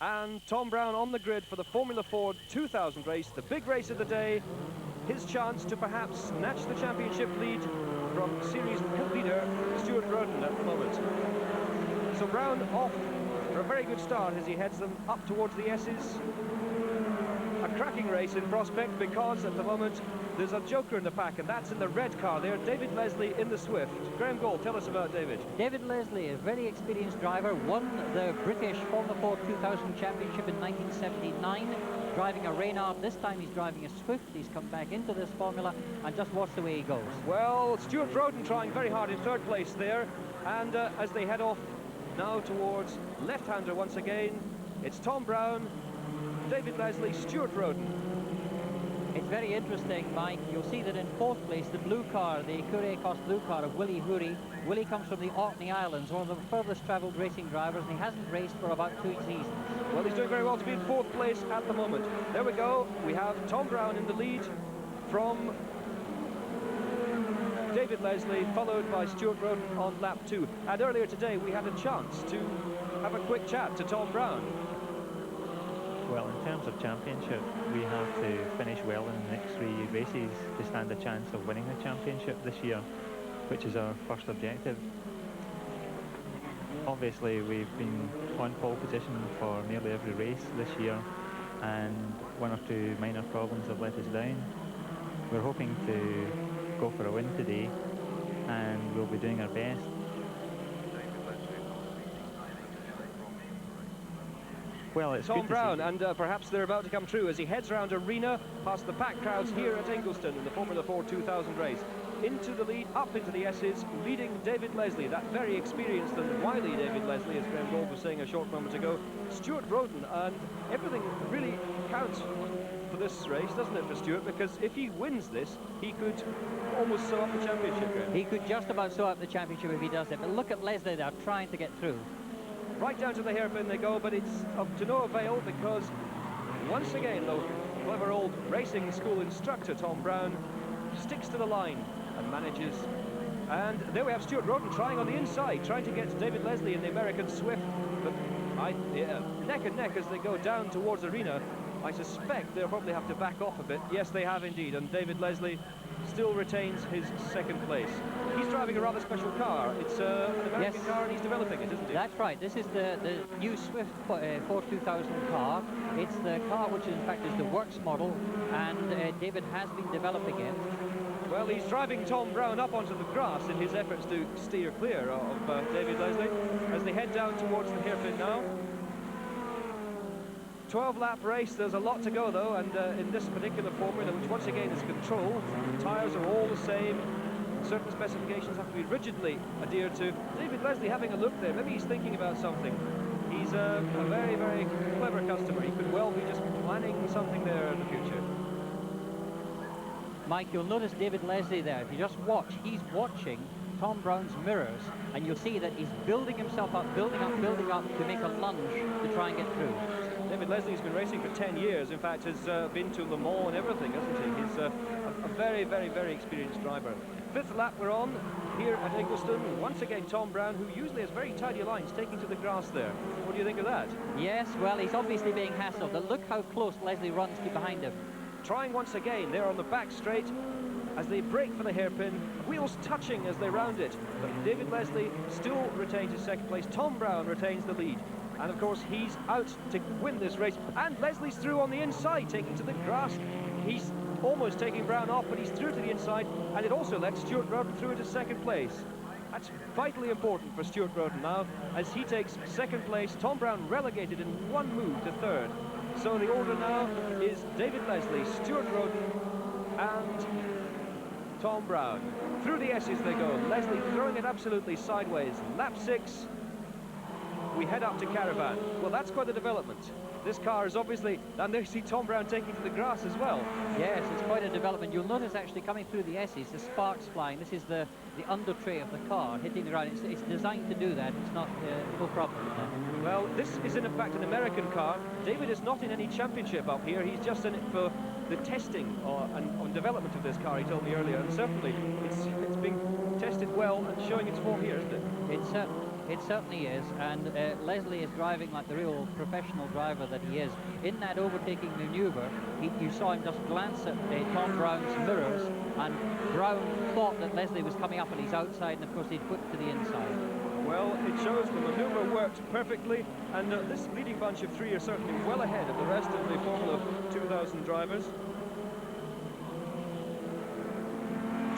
And Tom Brown on the grid for the Formula Ford 2000 race, the big race of the day. His chance to perhaps snatch the championship lead from series leader Stewart Roden at the moment. So Brown off for a very good start as he heads them up towards the S's. A cracking race in prospect because at the moment there's a joker in the pack, and that's in the red car there, David Leslie in the Swift. Graham Gall, tell us about David. David Leslie, a very experienced driver, won the British Formula Ford 2000 Championship in 1979, driving a Reynard. This time he's driving a Swift. He's come back into this formula, and just watch the way he goes. Well, Stewart Roden trying very hard in third place there, and as they head off now towards left-hander once again, it's Tom Brown, David Leslie, Stewart Roden. It's very interesting, Mike. You'll see that in fourth place, the blue car, the Courier Cost blue car of Willie Hoorie. Willie comes from the Orkney Islands, one of the furthest travelled racing drivers, and he hasn't raced for about 2 seasons. Well, he's doing very well to be in fourth place at the moment. There we go. We have Tom Brown in the lead from David Leslie, followed by Stewart Roden on lap 2. And earlier today, we had a chance to have a quick chat to Tom Brown. Well, in terms of championship, we have to finish well in the next 3 races to stand a chance of winning the championship this year, which is our first objective. Obviously, we've been on pole position for nearly every race this year, and 1 or 2 minor problems have let us down. We're hoping to go for a win today, and we'll be doing our best. Well, it's Tom Brown, and perhaps they're about to come true as he heads around arena past the packed crowds here at Ingliston in the Formula Ford 2000 race. Into the lead, up into the S's, leading David Leslie, that very experienced and wily David Leslie, as Graham Gold was saying a short moment ago. Stewart Roden, and everything really counts for this race, doesn't it, for Stewart? Because if he wins this, he could almost sew up the championship. He could just about sew up the championship if he does it, but look at Leslie there trying to get through. Right down to the hairpin they go, but it's of to no avail because once again, the clever old racing school instructor Tom Brown sticks to the line and manages. And there we have Stewart Roden trying on the inside, trying to get David Leslie in the American Swift, but neck and neck as they go down towards arena. I suspect they'll probably have to back off a bit. Yes, they have indeed, and David Leslie still retains his second place. He's driving a rather special car. It's an American car, and he's developing it, isn't he? That's right. This is the new Swift Ford 2000 car. It's the car which, in fact, is the works model, and David has been developing it. Well, he's driving Tom Brown up onto the grass in his efforts to steer clear of David Leslie as they head down towards the hairpin now. 12-lap race, there's a lot to go though, and in this particular formula, which once again is controlled, the tyres are all the same, certain specifications have to be rigidly adhered to. David Leslie having a look there, maybe he's thinking about something. He's a very, very clever customer. He could well be just planning something there in the future. Mike, you'll notice David Leslie there. If you just watch, he's watching Tom Brown's mirrors, and you'll see that he's building himself up, building up to make a lunge to try and get through. David Leslie's been racing for 10 years, in fact has been to Le Mans and everything, hasn't he? He's a very, very, very experienced driver. 5th lap we're on here at Ingliston. Once again Tom Brown, who usually has very tidy lines, taking to the grass there. What do you think of that? Yes, well, he's obviously being hassled, but look how close Leslie runs to behind him. Trying once again, they're on the back straight as they break for the hairpin, wheels touching as they round it, but David Leslie still retains his second place. Tom Brown retains the lead, and of course he's out to win this race, and Leslie's through on the inside, taking to the grass. He's almost taking Brown off, but he's through to the inside, and it also lets Stewart Roden through into second place. That's vitally important for Stewart Roden now, as he takes second place. Tom Brown relegated in one move to third. So the order now is David Leslie, Stewart Roden, and Tom Brown. Through the S's they go. Leslie throwing it absolutely sideways. Lap 6, we head up to Caravan. Well, that's quite a development. This car is obviously, and there you see Tom Brown taking to the grass as well. Yes, it's quite a development. You'll notice actually coming through the S's, the sparks flying. This is the under tray of the car hitting the ground. It's designed to do that. It's not no problem. Well, this is in fact an American car. David is not in any championship up here. He's just in it for the testing and development of this car, he told me earlier, and certainly it's being tested well and showing its form here, isn't it? It's It certainly is, and Leslie is driving like the real professional driver that he is. In that overtaking manoeuvre, you saw him just glance at Tom Brown's mirrors, and Brown thought that Leslie was coming up on his outside, and of course he'd put to the inside. Well, it shows the manoeuvre worked perfectly, and this leading bunch of three are certainly well ahead of the rest of the Formula 2000 drivers.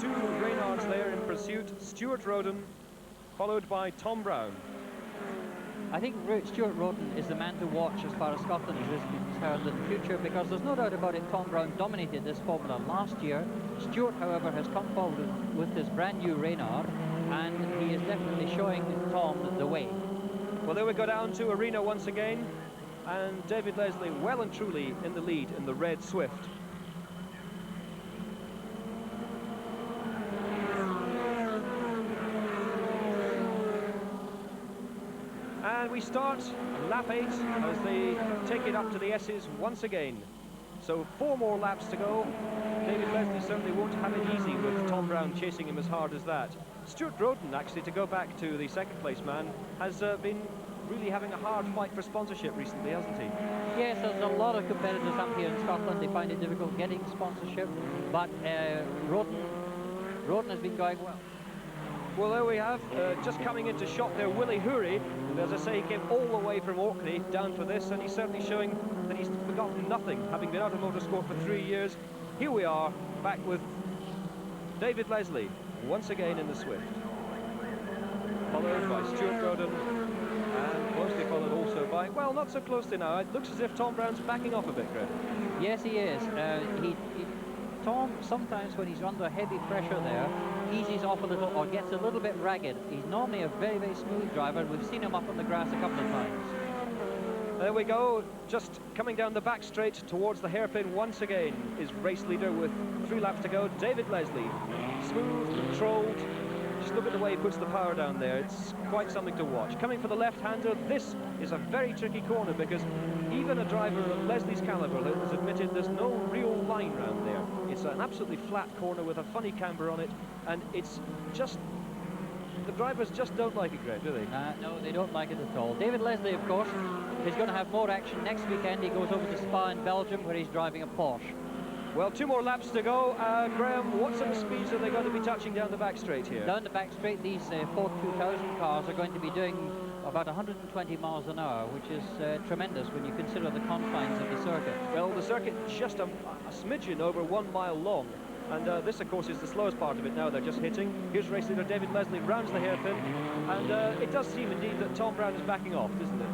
Two Reynards there in pursuit, Stewart, Roden, followed by Tom Brown. I think Stewart Roden is the man to watch as far as Scotland is concerned in the future, because there's no doubt about it, Tom Brown dominated this formula last year. Stewart, however, has come forward with his brand new Reynard, and he is definitely showing Tom the way. Well, there we go down to Arena once again, and David Leslie well and truly in the lead in the red Swift. And we start lap 8 as they take it up to the S's once again. So 4 more laps to go. David Leslie certainly won't have it easy with Tom Brown chasing him as hard as that. Stewart Roden, actually, to go back to the second place man, has been really having a hard fight for sponsorship recently, hasn't he? Yes, there's a lot of competitors up here in Scotland. They find it difficult getting sponsorship, but Roden has been going well. Well, there we have, just coming into shot there, Willie Hoorie. And as I say, he came all the way from Orkney down for this, and he's certainly showing that he's forgotten nothing, having been out of motorsport for 3 years. Here we are, back with David Leslie, once again in the Swift. Followed by Stewart Roden, and closely followed also by, well, not so closely now. It looks as if Tom Brown's backing off a bit, Greg. Yes, he is. Tom, sometimes when he's under heavy pressure there, eases off a little or gets a little bit ragged. He's normally a very, very smooth driver, and we've seen him up on the grass a couple of times. There we go, just coming down the back straight towards the hairpin once again is race leader with 3 laps to go, David Leslie. Smooth, controlled, just look at the way he puts the power down there. It's quite something to watch. Coming for the left-hander, this is a very tricky corner because even a driver of Leslie's caliber has admitted there's no real line round there. It's an absolutely flat corner with a funny camber on it, and it's just, the drivers just don't like it, Greg, do they? No, they don't like it at all. David Leslie, of course, is going to have more action next weekend. He goes over to Spa in Belgium, where he's driving a Porsche. Well, 2 more laps to go. Graham, what sort of speeds are they going to be touching down the back straight here? Down the back straight, these Ford 2000 cars are going to be doing about 120 miles an hour, which is tremendous when you consider the confines of the circuit. Well, the circuit just a smidgen over 1 mile long. And this, of course, is the slowest part of it now. They're just hitting. Here's race leader David Leslie, rounds the hairpin. And it does seem, indeed, that Tom Brown is backing off, doesn't it?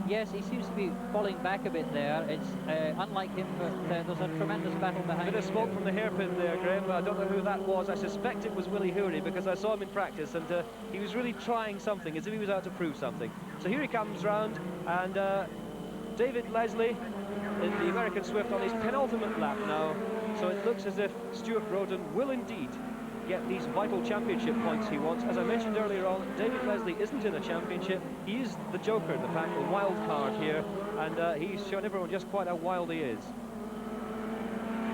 Yes, he seems to be falling back a bit there. It's unlike him, but there's a tremendous battle behind him. A bit of smoke from the hairpin there, Graham. I don't know who that was. I suspect it was Willie Hoorie because I saw him in practice, and he was really trying something, as if he was out to prove something. So here he comes round, and David Leslie in the American Swift on his penultimate lap now. So it looks as if Stewart Roden will indeed get these vital championship points he wants. As I mentioned earlier on, David Leslie isn't in a championship. He is the joker in the pack, the wild card here, and he's shown everyone just quite how wild he is.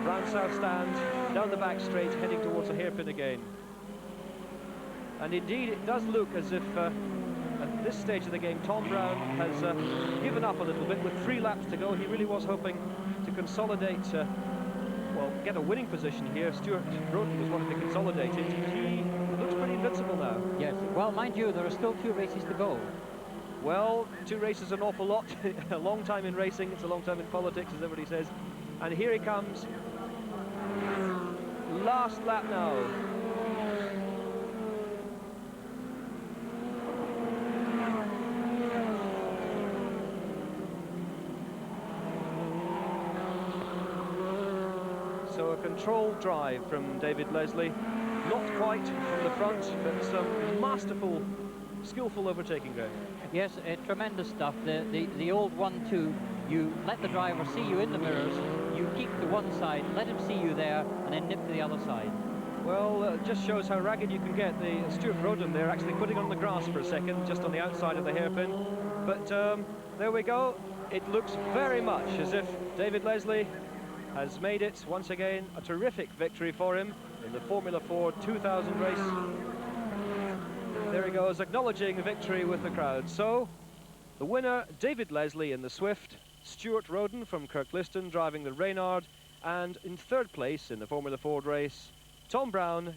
Round south stand, down the back straight, heading towards the hairpin again. And indeed, it does look as if at this stage of the game, Tom Brown has given up a little bit. With 3 laps to go, he really was hoping to consolidate, well, get a winning position here. Stewart Roden was wanting to consolidate it. He looks pretty invincible now. Yes, well, mind you, there are still 2 races to go. Well, 2 races an awful lot. A long time in racing, it's a long time in politics, as everybody says. And here he comes. Last lap now. So a controlled drive from David Leslie. Not quite from the front, but some masterful, skillful overtaking there. Yes, tremendous stuff. The old 1-2, you let the driver see you in the mirrors, you keep to one side, let him see you there, and then nip to the other side. Well, it just shows how ragged you can get. The Stewart Roden there actually putting on the grass for a second, just on the outside of the hairpin. But there we go. It looks very much as if David Leslie has made it once again. A terrific victory for him in the Formula 4 2000 race. there he goes, acknowledging victory with the crowd. So, the winner, David Leslie in the Swift, Stewart Roden from Ingliston driving the Reynard, and in third place in the Formula Ford race, Tom Brown